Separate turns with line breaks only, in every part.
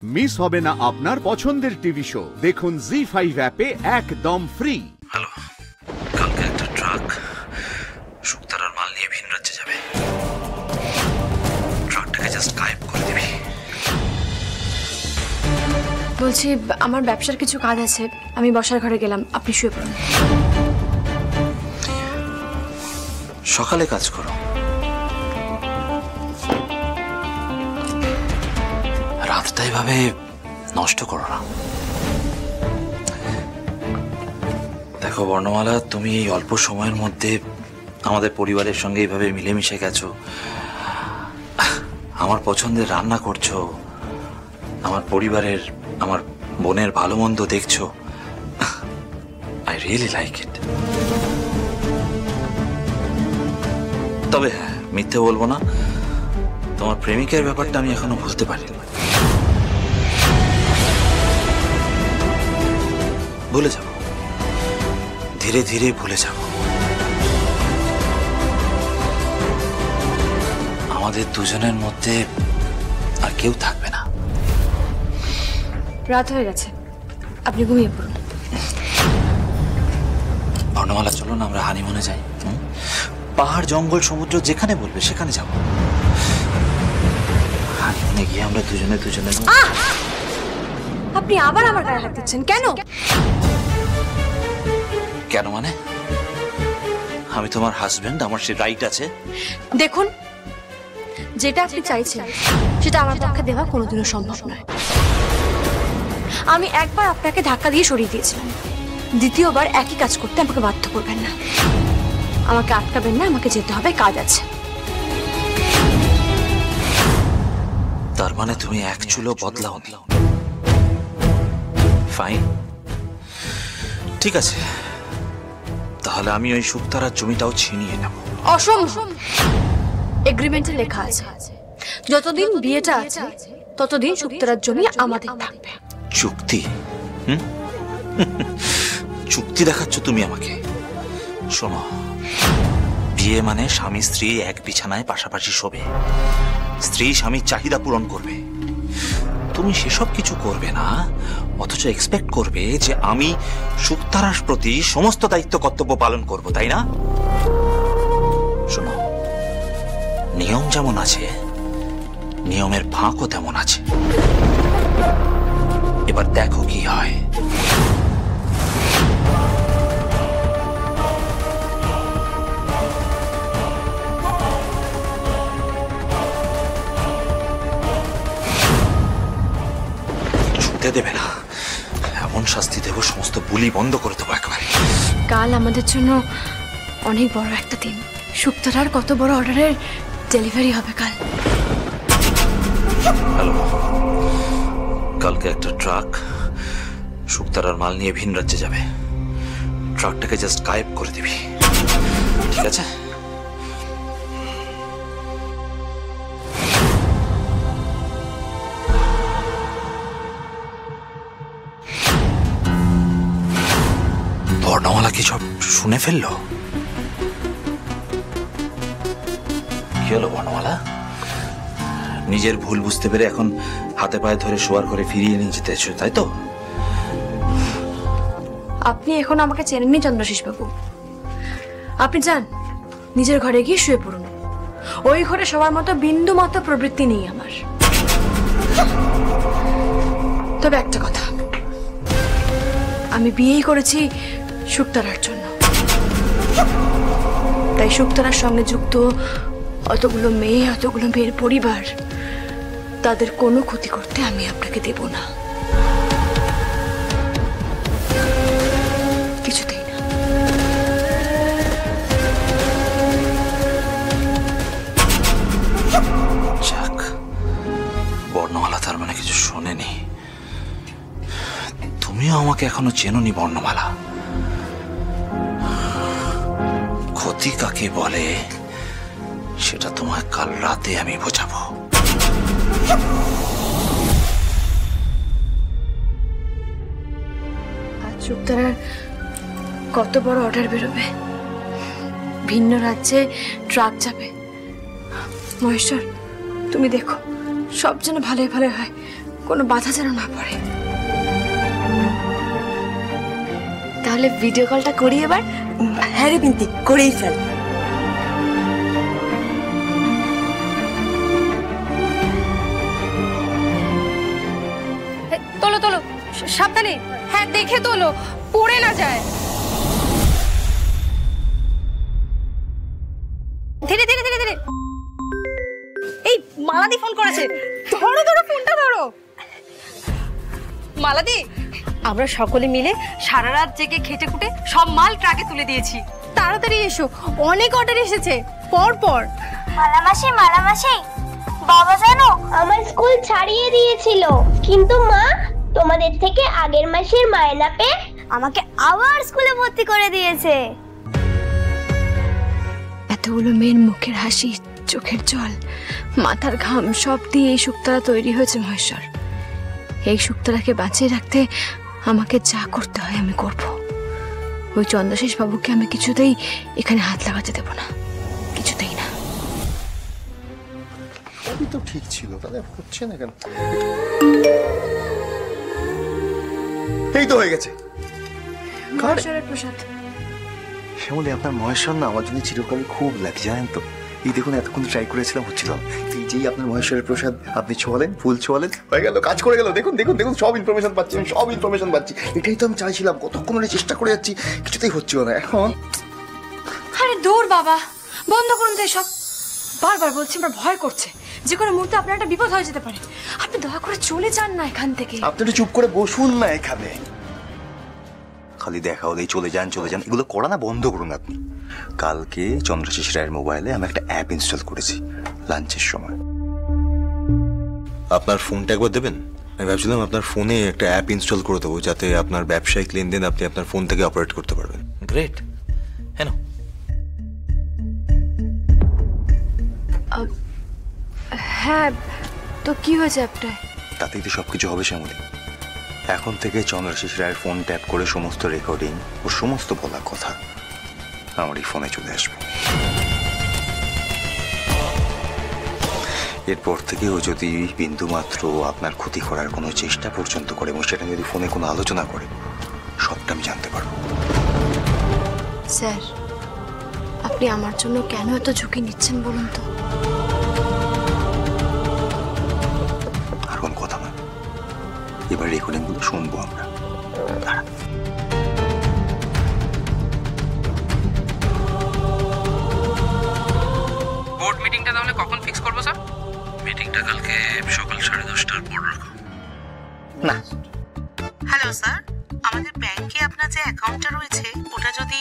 Miss হবে না আপনার পছন্দের টিভি শো। দেখুন জি5 অ্যাপে একদম ফ্রি।
হ্যালো, কালকে একটা ট্রাক শুকতারার মাল নিয়ে ভিন রাজ্যে যাবে। ট্রাকটাকে জাস্ট গায়েব করে দিবি।
বলছি, আমার ব্যবসার কিছু কাজ আছে, আমি বসার ঘরে গেলাম, আপনি শুয়ে পড়ুন।
সকালে কাজ করো, রাতটা এভাবে নষ্ট করো না। দেখো বর্ণমালা, তুমি এই অল্প সময়ের মধ্যে আমাদের পরিবারের সঙ্গে এইভাবে মিলেমিশে গেছো, আমার পছন্দের রান্না করছো, আমার পরিবারের, আমার বোনের ভালো মন্দ দেখছো। I really like it. তবে হ্যাঁ, মিথ্যে বলবো না, তোমার প্রেমিকের ব্যাপারটা আমি এখনো ভুলতে পারিনি। ভুলে যাব, ধীরে ধীরে ভুলে যাব। আমাদের দুজনের মধ্যে আর কেউ থাকবে না।
রাত হয়ে গেছে, আপনি ঘুমিয়ে পড়ুন।
বর্ণমালা, চলো না আমরা হানিমুনে যাই। পাহাড়, জঙ্গল, সমুদ্র, যেখানে বলবে সেখানে যাব। হানিমুনে গিয়ে আমরা দুজনে দুজনে।
আপনি আবার আমার গায়ে হাত দিচ্ছেন কেন?
কেন মানে? আমি তোমার হাজবেন্ড, আমার সে রাইট আছে।
দেখুন, যেটা আপনি চাইছেন সেটা আমার পক্ষে দেওয়া কোনোদিনও সম্ভব নয়। আমি একবার আপনাকে ধাক্কা দিয়ে সরিয়ে দিয়েছিলাম, দ্বিতীয়বার একই কাজ করতে আমাকে বাধ্য করবেন না। আমাকে আটকাবেন না, আমাকে যেতে হবে, কাজ আছে।
তার মানে তুমি এক চুলো বদলাও নি। ফাইন, ঠিক আছে, তাহলে আমি ওই শুকতারার জমিটাও ছিনিয়ে নেব।
অসম্ভব। এগ্রিমেন্টে লেখা আছে, যতদিন বিয়েটা আছে ততদিন শুকতারার জমি আমাদের থাকবে।
চুক্তি? চুক্তি দেখাচ্ছ তুমি আমাকে? শোনো, বিয়ে মানে স্বামী স্ত্রী এক বিছানায় পাশাপাশি শোবে, স্ত্রী স্বামীর চাহিদা পূরণ করবে। তুমি সেসব কিছু করবে না, অথচ এক্সপেক্ট করবে যে আমি শুকতারার প্রতি সমস্ত দায়িত্ব কর্তব্য পালন করব, তাই না? শোনো, নিয়ম যেমন আছে, নিয়মের ফাঁকও তেমন আছে। এবার দেখো কি হয়। ছুটতে দেবে না, এমন শাস্তি দেব সমস্ত বুলি বন্ধ করে দেবো একেবারে।
কাল আমাদের জন্য অনেক বড় একটা দিন। শুকতারার কত বড় অর্ডারের ডেলিভারি হবে কাল।
হ্যালো, কালকে একটা ট্রাক শুকতারার মাল নিয়ে ভিন রাজ্যে যাবে। ট্রাকটাকে জাস্ট গায়েব করে দিবি, ঠিক আছে? বর্ণমালা কি সব শুনে ফেললো? কি হলো বর্ণমালা? নিজের ভুল বুঝতে পেরে এখন হাতে পায়ে ধরে শোয়ার করে ফিরিয়ে নিয়ে যেতে এসো, তাই তো?
আপনি এখন আমাকে চেনেননি চন্দ্রাশিস বাবু। আপনি যান, নিজের ঘরে গিয়ে শুয়ে পড়ুন। ওই ঘরে সবার মতো বিন্দু মতো প্রবৃত্তি নেই আমার। তবে একটা কথা, আমি বিয়েই করেছি শুকতারার জন্য, তাই শুকতারার সঙ্গে যুক্ত অতগুলো মেয়ে, অতগুলো মেয়ের পরিবার, তাদের কোনো ক্ষতি করতে আমি আপনাকে দেব না, কিছুতেই না।
যাক, বর্ণমালা তার মানে কিছু শোনেনি। তুমিও আমাকে এখনো চেনোনি বর্ণমালা। ক্ষতি কাকে বলে সেটা তোমায় কাল রাতে আমি বোঝাবো।
আজ শুকতারার কত বড় অর্ডার বেরোবে, ভিন্ন রাজ্যে ট্রাক যাবে। মহেশ্বর, তুমি দেখো সব যেন ভালোই ভালো হয়, কোনো বাধা যেন না পড়ে। তাহলে ভিডিও কলটা করি এবার?
হ্যাঁ রে বিন্তি, করেই ফেল।
তোলো তোলো, সাবধানে। হ্যাঁ দেখে তোলো, পড়ে না যায়। ধীরে ধীরে ধীরে ধীরে। এই মালাদি ফোন করেছে, ধরো ধরো ফোনটা ধরো। মালাদি, আমরা সকলে মিলে সারা রাত জেগে খেটে খুঁটে সব মাল ট্রাকে তুলে দিয়েছি। তাড়াতাড়ি এসো, অনেক অর্ডার এসেছে পর পর।
মালামাসি, বাবা জানো আমার স্কুল ছাড়িয়ে দিয়েছিল, কিন্তু মা তোমাদের থেকে আগের মাসের মায়না পেয়ে আমাকে আবার স্কুলে ভর্তি করে দিয়েছে।
এতগুলো মেয়ের মুখের হাসি, চোখের জল, মাথার ঘাম সব দিয়ে এই শুক্তারা তৈরি হয়েছে মহেশ্বর। এই শুক্তারাকে বাঁচিয়ে রাখতে আমাকে যা করতে হয় আমি করব। ওই চন্দ্রশেষ বাবুকে আমি কিছুতেই এখানে হাত লাগাতে দেব না, কিছুতেই না।
সবই তো ঠিক ছিল, তাহলে হচ্ছে না কেন? এই তো হয়ে গেছে।
মহেশ্বরের প্রসাদ।
শ্যামলী, আপনার মহেশ্বর না আমার জন্য চিরকালই খুব লাগে, জানেন তো। এই দেখুন, এতক্ষণ ট্রাই করেছিলাম, হচ্ছিল না। এই যেই আপনার মহেশ্বরের প্রসাদ আপনি ছোঁয়ালেন, ফুল ছোঁয়ালেন, হয়ে গেল, কাজ করে গেল। দেখুন দেখুন দেখুন, সব ইনফরমেশন পাচ্ছি, আমি সব ইনফরমেশন পাচ্ছি। এটাই তো আমি চাইছিলাম, কতক্ষণ ধরে চেষ্টা করে যাচ্ছি, কিছুতেই হচ্ছিল না। এখন
আরে দূর বাবা, বন্ধ করুন তো এসব। বারবার বলছি আমার ভয় করছে, যে কোনো মুহূর্তে আপনার একটা বিপদ হয়ে যেতে পারে। আপনি দয়া করে চলে যান না এখান থেকে।
আপনি একটু চুপ করে বসুন না এখানে। খালি দেখা হলেই চলে যান চলে যান, এগুলো করা না বন্ধ করুন আপনি। কালকে চন্দ্রশেষ রায়ের মোবাইলে আমি একটা অ্যাপ ইনস্টল করেছি লাঞ্চের সময়।
আপনার ফোনটা একবার দেবেন? আমি ভাবছিলাম আপনার ফোনে একটা অ্যাপ ইনস্টল করে দেবো, যাতে আপনার ব্যবসায়িক লেনদেন আপনি আপনার ফোন থেকে অপারেট করতে পারবেন।
গ্রেট। হ্যাঁ,
হ্যাঁ, তো কি হয়েছে অ্যাপটায়?
তাতেই তো সবকিছু হবে শ্যামলী। এখন থেকে চন্দ্রশেষ রায়ের ফোন ট্যাপ করে সমস্ত রেকর্ডিং ও সমস্ত বলা কথা আমার এই ফোনে চলে আসবে। এরপর থেকে ও যদি বিন্দুমাত্র আপনার ক্ষতি করার কোনো চেষ্টা পর্যন্ত করে এবং সেটা যদি ফোনে কোনো আলোচনা করে, সবটা আমি জানতে পারবো।
স্যার, আপনি আমার জন্য কেন এত ঝুঁকি নিচ্ছেন বলুন তো?
আর কোনো কথা না, এবার রেকর্ডিংগুলো শুনবো আমরা।
বোর্ড মিটিংটা তাহলে কখন ফিক্স করবো স্যার? মিটিংটা কালকে সকাল 10:30টার পর রাখো।
না।
হ্যালো স্যার, আমাদের ব্যাংকে আপনার যে অ্যাকাউন্টটা রয়েছে ওটা যদি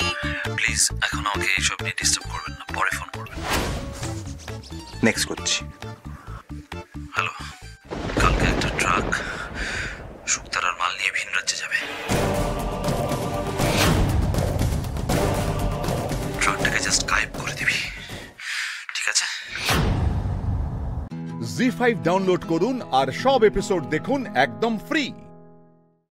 প্লিজ এখন আমাকে এইসব নিয়ে ডিস্টার্ব করবেন না, পরে ফোন করবেন।
নেক্সট করছি।
হ্যালো, কালকে একটা ট্রাক শুক্তারার মাল নিয়ে ভিন রাজ্যে যাবে। ট্রাকটাকে জাস্ট গায়েব করে দিবি, ঠিক আছে?
জি5 ডাউনলোড করুন আর সব এপিসোড দেখুন একদম ফ্রি।